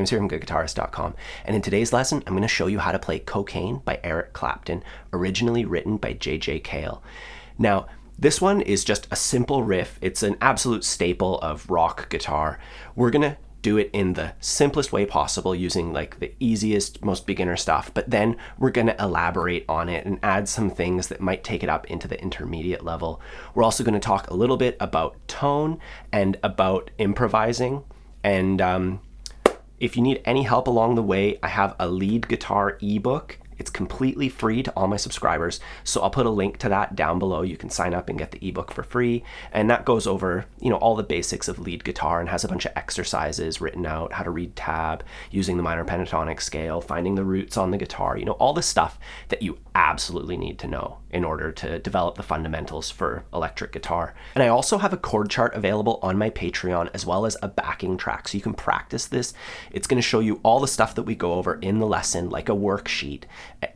James here from GoodGuitarist.com, and in today's lesson, I'm going to show you how to play Cocaine by Eric Clapton, originally written by J.J. Cale. Now, this one is just a simple riff. It's an absolute staple of rock guitar. We're going to do it in the simplest way possible using like the easiest, most beginner stuff, but then we're going to elaborate on it and add some things that might take it up into the intermediate level. We're also going to talk a little bit about tone and about improvising. And if you need any help along the way, I have a lead guitar ebook. It's completely free to all my subscribers, so I'll put a link to that down below. You can sign up and get the ebook for free, and that goes over, all the basics of lead guitar and has a bunch of exercises written out, how to read tab, using the minor pentatonic scale, finding the roots on the guitar, all the stuff that you absolutely need to know in order to develop the fundamentals for electric guitar. And I also have a chord chart available on my Patreon, as well as a backing track, so you can practice this. It's going to show you all the stuff that we go over in the lesson, like a worksheet.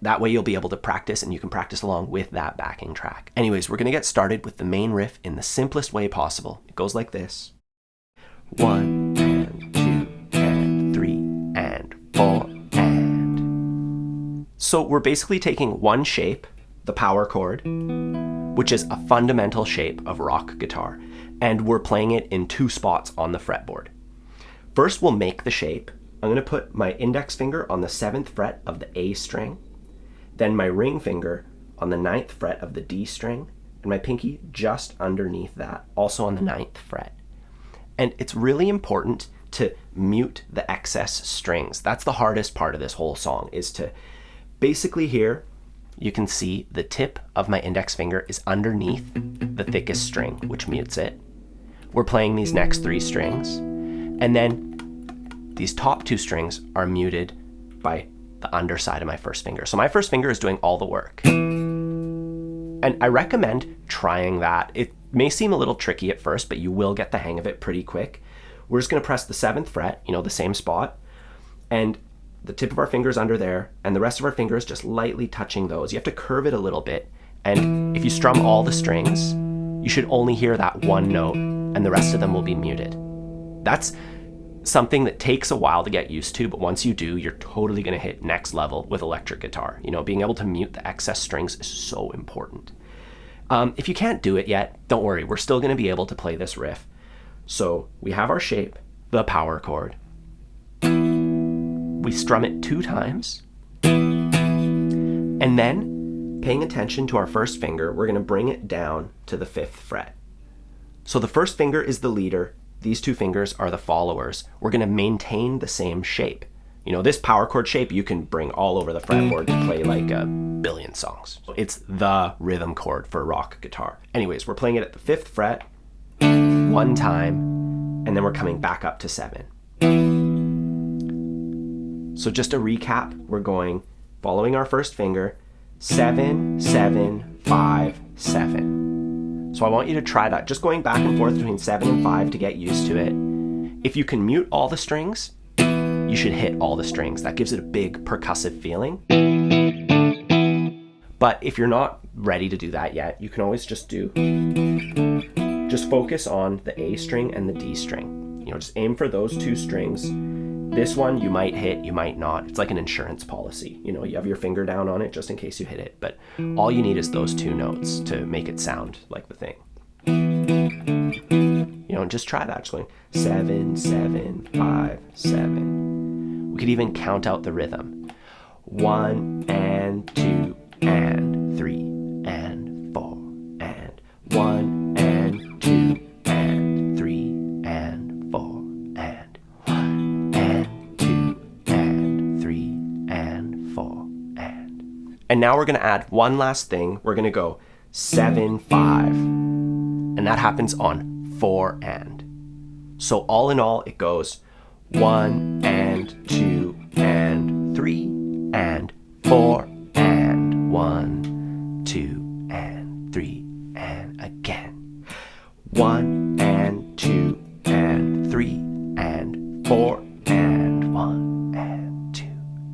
That way you'll be able to practice, and you can practice along with that backing track. Anyways, we're going to get started with the main riff in the simplest way possible. It goes like this. 1 and 2 and 3 and 4 and. So we're basically taking one shape, the power chord, which is a fundamental shape of rock guitar, and we're playing it in 2 spots on the fretboard. First, we'll make the shape. I'm going to put my index finger on the 7th fret of the A string, then my ring finger on the 9th fret of the D string, and my pinky just underneath that, also on the 9th fret. And it's really important to mute the excess strings. That's the hardest part of this whole song, is to basically here, you can see the tip of my index finger is underneath the thickest string, which mutes it. We're playing these next 3 strings, and then these top 2 strings are muted by the underside of my first finger. So my first finger is doing all the work. And I recommend trying that. It may seem a little tricky at first, but you will get the hang of it pretty quick. We're just going to press the 7th fret, the same spot, and the tip of our fingers under there, and the rest of our fingers just lightly touching those. You have to curve it a little bit, and if you strum all the strings, you should only hear that one note, and the rest of them will be muted. That's something that takes a while to get used to, but once you do, you're totally going to hit next level with electric guitar. Being able to mute the excess strings is so important. If you can't do it yet, don't worry, we're still going to be able to play this riff. So we have our shape, the power chord. We strum it 2 times, and then, paying attention to our first finger, we're going to bring it down to the 5th fret. So the first finger is the leader, these 2 fingers are the followers. We're going to maintain the same shape. This power chord shape you can bring all over the fretboard to play like a billion songs. It's the rhythm chord for rock guitar. Anyways, we're playing it at the 5th fret, 1 time, and then we're coming back up to 7. So just a recap, we're going, following our first finger, 7, 7, 5, 7. So I want you to try that, just going back and forth between 7 and 5 to get used to it. If you can mute all the strings, you should hit all the strings. That gives it a big percussive feeling. But if you're not ready to do that yet, you can always just focus on the A string and the D string. Just aim for those 2 strings. This one you might hit, you might not. It's like an insurance policy. You have your finger down on it just in case you hit it, but all you need is those 2 notes to make it sound like the thing. Just try that, just going 7, 7, 5, 7. We could even count out the rhythm. 1 and 2 and 3 and 4 and 1 and 2 and 3 and 4 and 1 and 2 and 3 and 4 and. And now we're going to add one last thing. We're going to go 7, 5, and that happens on 4 and. So all in all, it goes 1 and 2 and 3 and 4 and 1, 2 and 3 and again. 1 and 2 and 3 and 4 and 1 and 2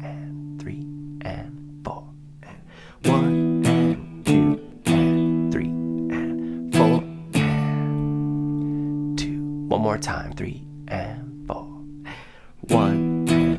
and 3 and 4 and 1 and 2 and 3 and 4 and 2. One more time, 3 and 4. 1 and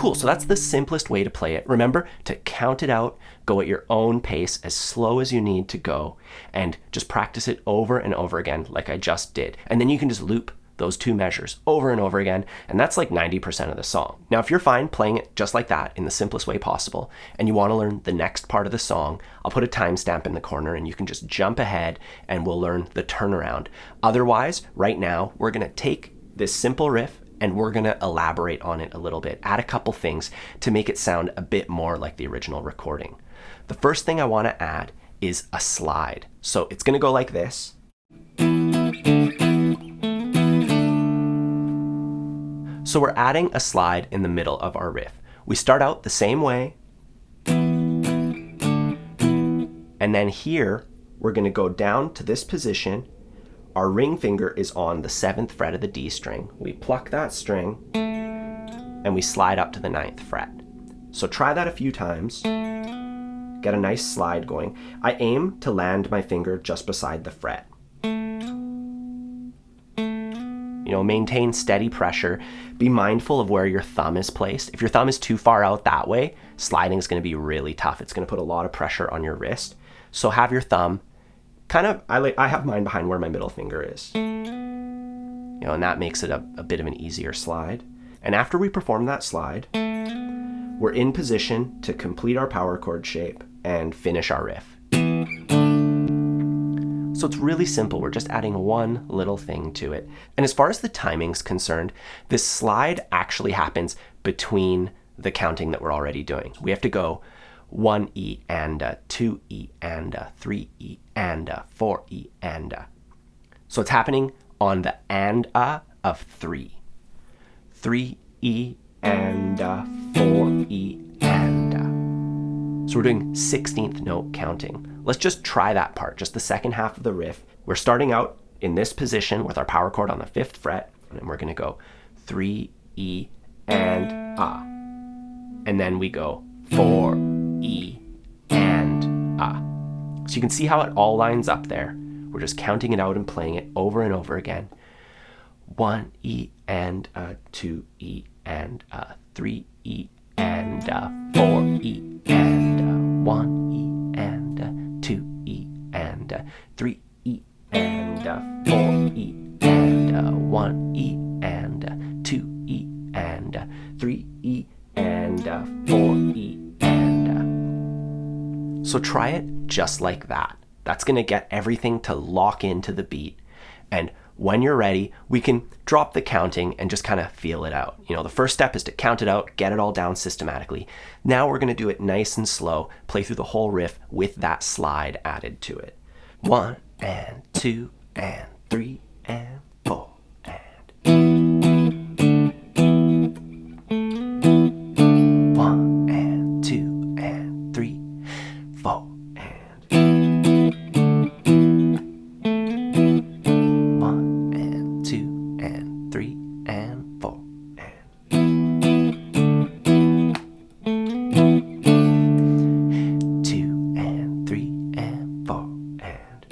Cool, so that's the simplest way to play it. Remember to count it out, go at your own pace, as slow as you need to go, and just practice it over and over again like I just did. And then you can just loop those two measures over and over again, and that's like 90% of the song. Now, if you're fine playing it just like that in the simplest way possible, and you want to learn the next part of the song, I'll put a timestamp in the corner and you can just jump ahead and we'll learn the turnaround. Otherwise, right now, we're going to take this simple riff and we're going to elaborate on it a little bit, add a couple things to make it sound a bit more like the original recording. The first thing I want to add is a slide. So it's going to go like this. So we're adding a slide in the middle of our riff. We start out the same way, and then here we're going to go down to this position. Our ring finger is on the 7th fret of the D string. We pluck that string and we slide up to the 9th fret. So try that a few times. Get a nice slide going. I aim to land my finger just beside the fret. Maintain steady pressure. Be mindful of where your thumb is placed. If your thumb is too far out that way, sliding is going to be really tough. It's going to put a lot of pressure on your wrist. So have your thumb I have mine behind where my middle finger is. And that makes it a bit of an easier slide. And after we perform that slide, we're in position to complete our power chord shape and finish our riff. So it's really simple. We're just adding one little thing to it. And as far as the timing's concerned, this slide actually happens between the counting that we're already doing. We have to go 1E and 2E and 3E and 4E and. So it's happening on the and of 3. 3E and 4E and. So we're doing 16th note counting. Let's just try that part, just the second half of the riff. We're starting out in this position with our power chord on the 5th fret, and we're gonna go 3, E, and and then we go 4, E, and So you can see how it all lines up there. We're just counting it out and playing it over and over again. 1, E, and 2, E, and 3, E, and 4, E, and 1, E, and 2E and 3E and 4E and 1E and 2E and 3E and 4E and. So try it just like that. That's going to get everything to lock into the beat. And when you're ready, we can drop the counting and just kind of feel it out. The first step is to count it out, get it all down systematically. Now we're going to do it nice and slow, play through the whole riff with that slide added to it. 1 and 2 and 3 and 4 and. 1 and 2 and 3, 4 and. 1 and 2 and 3 and 4 and. 2 and 3 and 4 and.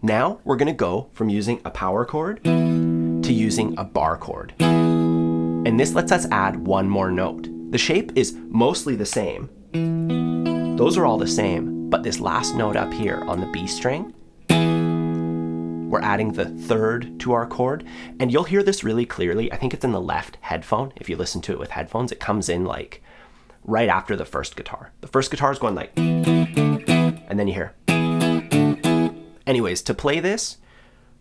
Now we're going to go from using a power chord to using a bar chord. And this lets us add one more note. The shape is mostly the same. Those are all the same, but this last note up here on the B string, we're adding the 3rd to our chord, and you'll hear this really clearly. I think it's in the left headphone. If you listen to it with headphones, it comes in like right after the first guitar. The first guitar is going like, and then you hear. Anyways, to play this,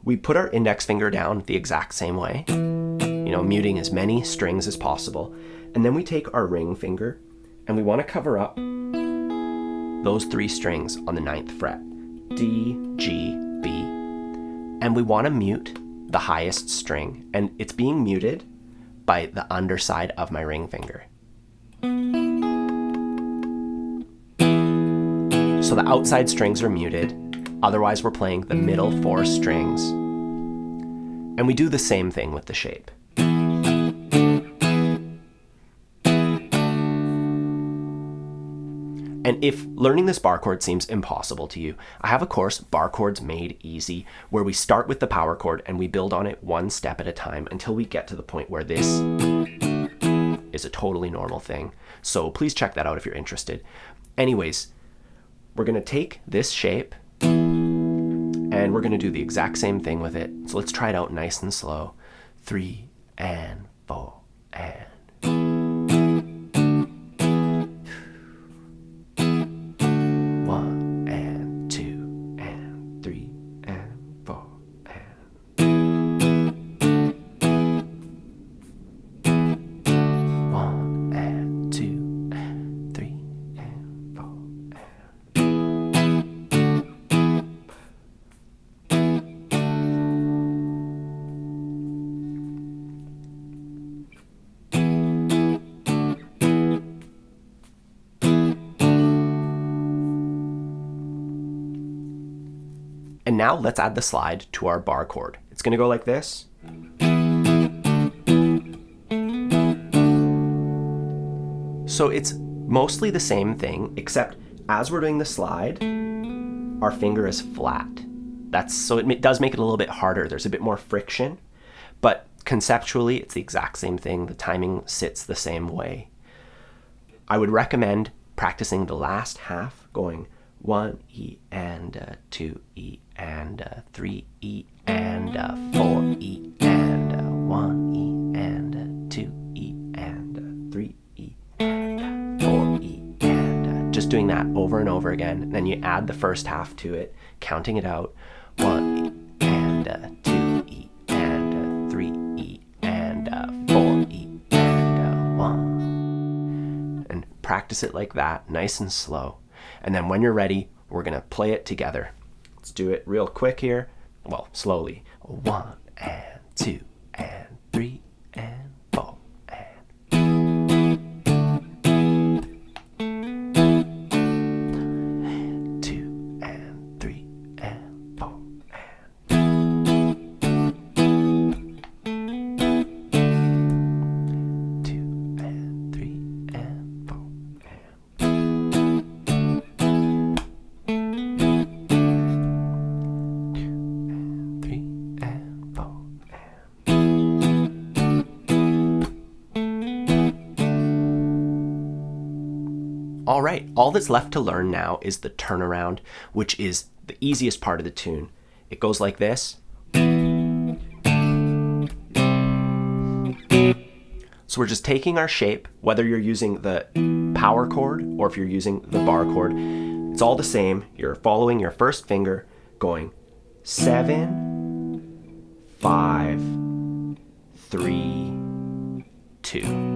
we put our index finger down the exact same way, muting as many strings as possible. And then we take our ring finger and we want to cover up those 3 strings on the 9th fret, D, G, B. And we want to mute the highest string, and it's being muted by the underside of my ring finger. So the outside strings are muted, otherwise we're playing the middle 4 strings. And we do the same thing with the shape. And if learning this bar chord seems impossible to you, I have a course, Barre Chords Made Easy, where we start with the power chord and we build on it one step at a time until we get to the point where this is a totally normal thing. So please check that out if you're interested. Anyways, we're going to take this shape and we're going to do the exact same thing with it. So let's try it out nice and slow. 3 and 4 and 1 and 2 and 3 and 4 and 1 and 2 and 3 and 4 And now let's add the slide to our bar chord. It's going to go like this. So it's mostly the same thing, except as we're doing the slide, our finger is flat. So it does make it a little bit harder. There's a bit more friction, but conceptually it's the exact same thing. The timing sits the same way. I would recommend practicing the last half, going 1 E and 2 E and 3 E and 4 E and 1 E and 2 E and 3 E and 4 E and just doing that over and over again. And then you add the first half to it, counting it out. 1 E and 2 E and 3 E and 4 E and 1. And practice it like that, nice and slow. And then when you're ready, we're going to play it together. Let's do it real quick here. Well, slowly. 1 and 2 and 3 and 4 and 2 and 3 and 4 and 2 and 3 and 4 All right, all that's left to learn now is the turnaround, which is the easiest part of the tune. It goes like this. So we're just taking our shape, whether you're using the power chord or if you're using the bar chord, it's all the same. You're following your first finger, going 7, 5, 3, 2.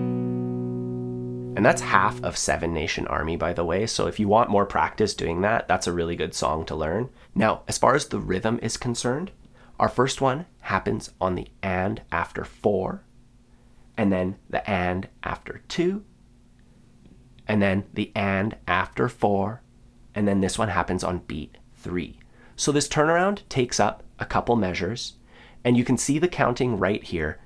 And that's half of Seven Nation Army, by the way. So if you want more practice doing that, that's a really good song to learn. Now, as far as the rhythm is concerned, our first one happens on the and after 4, and then the and after 2, and then the and after 4, and then this one happens on beat 3. So this turnaround takes up a couple measures, and you can see the counting right here.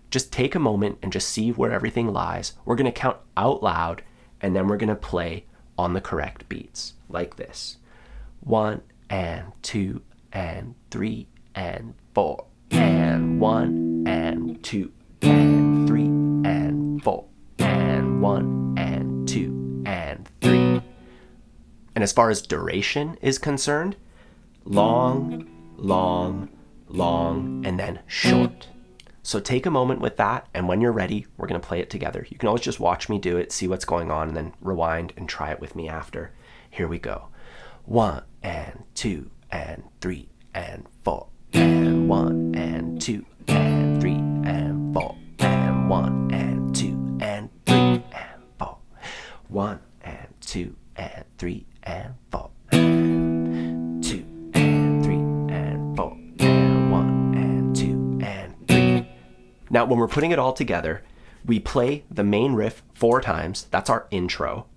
Just take a moment and just see where everything lies. We're going to count out loud, and then we're going to play on the correct beats, like this. 1 and 2 and 3 and 4 and 1 and 2 and 3 and 4 and 1 and 2 and 3. And as far as duration is concerned, long, long, long, and then short. So take a moment with that, and when you're ready, we're going to play it together. You can always just watch me do it, see what's going on, and then rewind and try it with me after. Here we go. 1 and 2 and 3 and 4 and 1 and 2 and 3 and 4 and 1 and 2 and 3 and 4. 1 and 2 and 3 and 4 and 2 and 3 and 4 and 1 and 2 and 3. Now, when we're putting it all together, we play the main riff 4 times. That's our intro.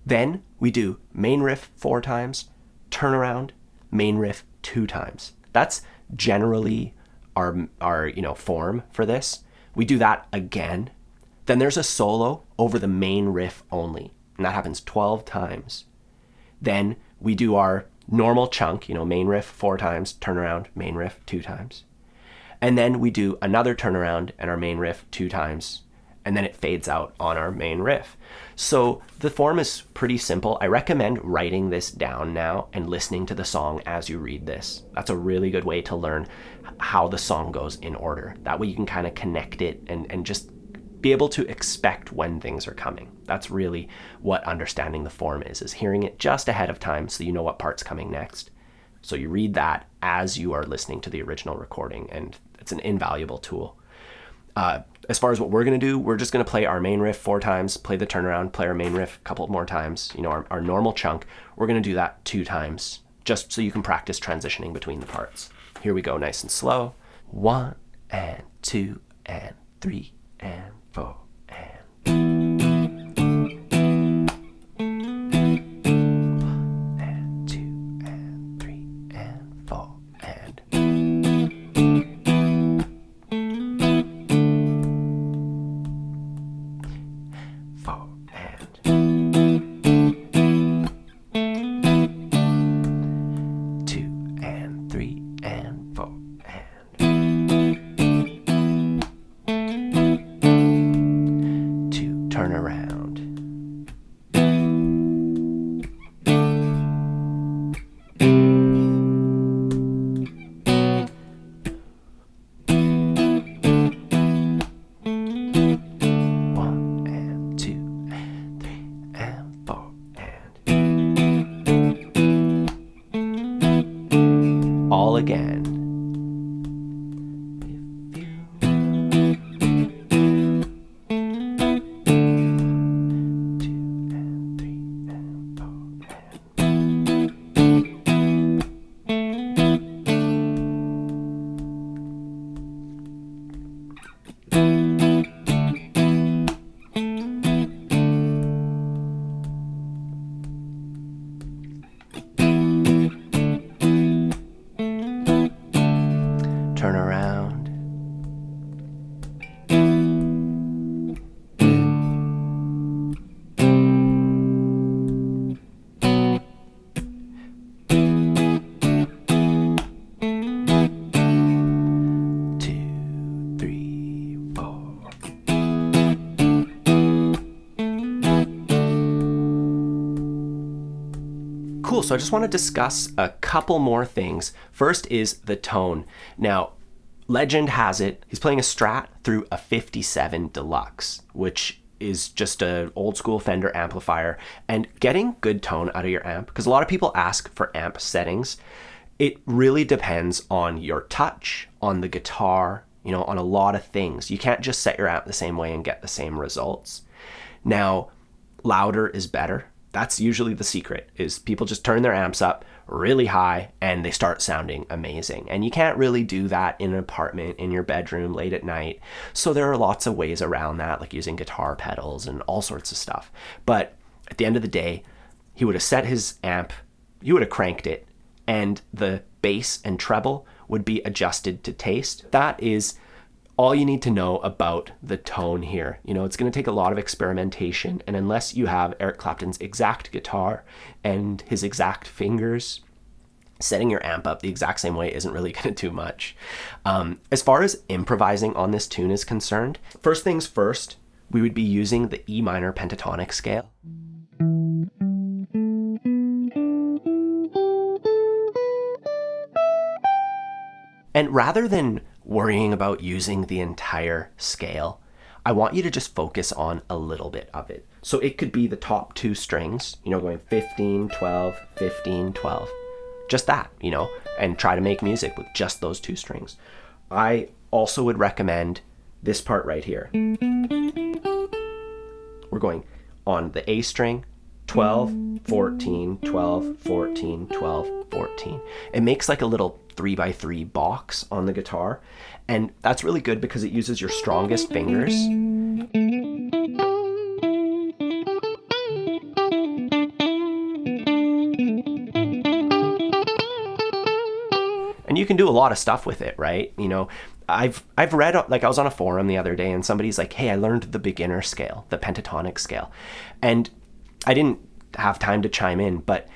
Then we do main riff 4 times, turnaround, main riff 2 times. That's generally our form for this. We do that again. Then there's a solo over the main riff only, and that happens 12 times. Then we do our normal chunk, main riff 4 times, turnaround, main riff 2 times. And then we do another turnaround and our main riff 2 times, and then it fades out on our main riff. So the form is pretty simple. I recommend writing this down now and listening to the song as you read this. That's a really good way to learn how the song goes in order. That way you can kind of connect it and just be able to expect when things are coming. That's really what understanding the form is hearing it just ahead of time so you know what part's coming next. So you read that as you are listening to the original recording, and it's an invaluable tool. As far as what we're going to do, we're just going to play our main riff 4 times, play the turnaround, play our main riff a couple more times, our normal chunk. We're going to do that 2 times, just so you can practice transitioning between the parts. Here we go, nice and slow. 1 and 2 and 3 and 4 and... turn around. One and two and three and four and all again. Turn around. Two, three, four. Cool, so I just want to discuss a couple more things. First is the tone. Now, legend has it, he's playing a Strat through a 57 Deluxe, which is just an old school Fender amplifier. And getting good tone out of your amp, because a lot of people ask for amp settings, it really depends on your touch, on the guitar, on a lot of things. You can't just set your amp the same way and get the same results. Now, louder is better. That's usually the secret, is people just turn their amps up really high and they start sounding amazing. And you can't really do that in an apartment, in your bedroom, late at night. So there are lots of ways around that, like using guitar pedals and all sorts of stuff. But at the end of the day, he would have set his amp, he would have cranked it, and the bass and treble would be adjusted to taste. That is all you need to know about the tone here. It's going to take a lot of experimentation, and unless you have Eric Clapton's exact guitar and his exact fingers, setting your amp up the exact same way isn't really going to do much. As far as improvising on this tune is concerned, first things first, we would be using the E minor pentatonic scale. And rather than worrying about using the entire scale, I want you to just focus on a little bit of it. So it could be the top 2 strings, going 15, 12, 15, 12. Just that, and try to make music with just those 2 strings. I also would recommend this part right here. We're going on the A string, 12, 14, 12, 14, 12, 14. It makes like a little 3x3 box on the guitar, and that's really good because it uses your strongest fingers. And you can do a lot of stuff with it, right? I've read, I was on a forum the other day and somebody's like, hey, I learned the beginner scale, the pentatonic scale. And I didn't have time to chime in, but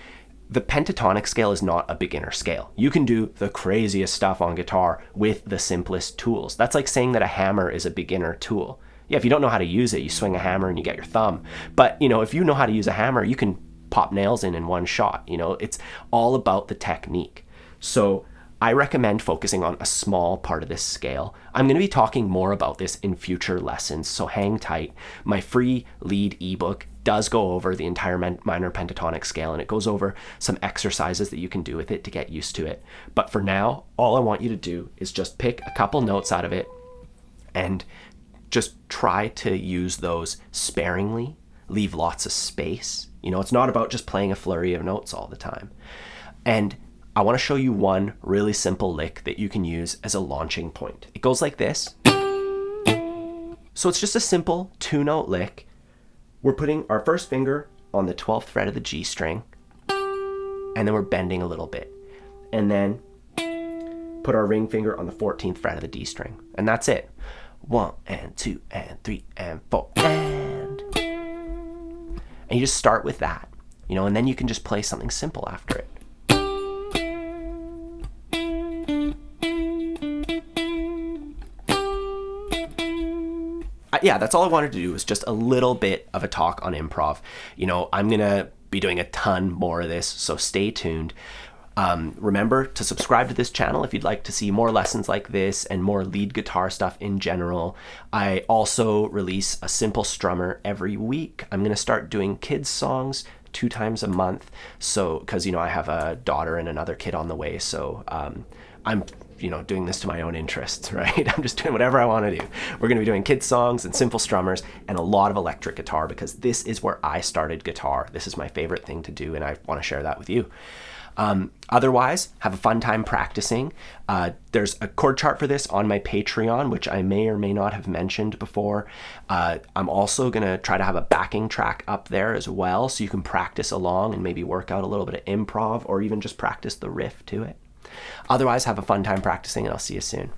the pentatonic scale is not a beginner scale. You can do the craziest stuff on guitar with the simplest tools. That's like saying that a hammer is a beginner tool. Yeah, if you don't know how to use it, you swing a hammer and you get your thumb. But, if you know how to use a hammer, you can pop nails in one shot. It's all about the technique. So I recommend focusing on a small part of this scale. I'm going to be talking more about this in future lessons, so hang tight. My free lead ebook does go over the entire minor pentatonic scale, and it goes over some exercises that you can do with it to get used to it. But for now, all I want you to do is just pick a couple notes out of it and just try to use those sparingly, leave lots of space. It's not about just playing a flurry of notes all the time. And I want to show you one really simple lick that you can use as a launching point. It goes like this. So it's just a simple 2-note lick. We're putting our first finger on the 12th fret of the G string, and then we're bending a little bit. And then put our ring finger on the 14th fret of the D string. And that's it. 1 and 2 and 3 and 4 and you just start with that, and then you can just play something simple after it. Yeah, that's all I wanted to do, was just a little bit of a talk on improv. I'm going to be doing a ton more of this, so stay tuned. Remember to subscribe to this channel if you'd like to see more lessons like this and more lead guitar stuff in general. I also release a simple strummer every week. I'm going to start doing kids songs 2 times a month. So, because, I have a daughter and another kid on the way. So I'm doing this to my own interests, right? I'm just doing whatever I want to do. We're going to be doing kids songs and simple strummers and a lot of electric guitar, because this is where I started guitar. This is my favorite thing to do, and I want to share that with you. Otherwise, have a fun time practicing. There's a chord chart for this on my Patreon, which I may or may not have mentioned before. I'm also going to try to have a backing track up there as well, so you can practice along and maybe work out a little bit of improv, or even just practice the riff to it. Otherwise, have a fun time practicing, and I'll see you soon.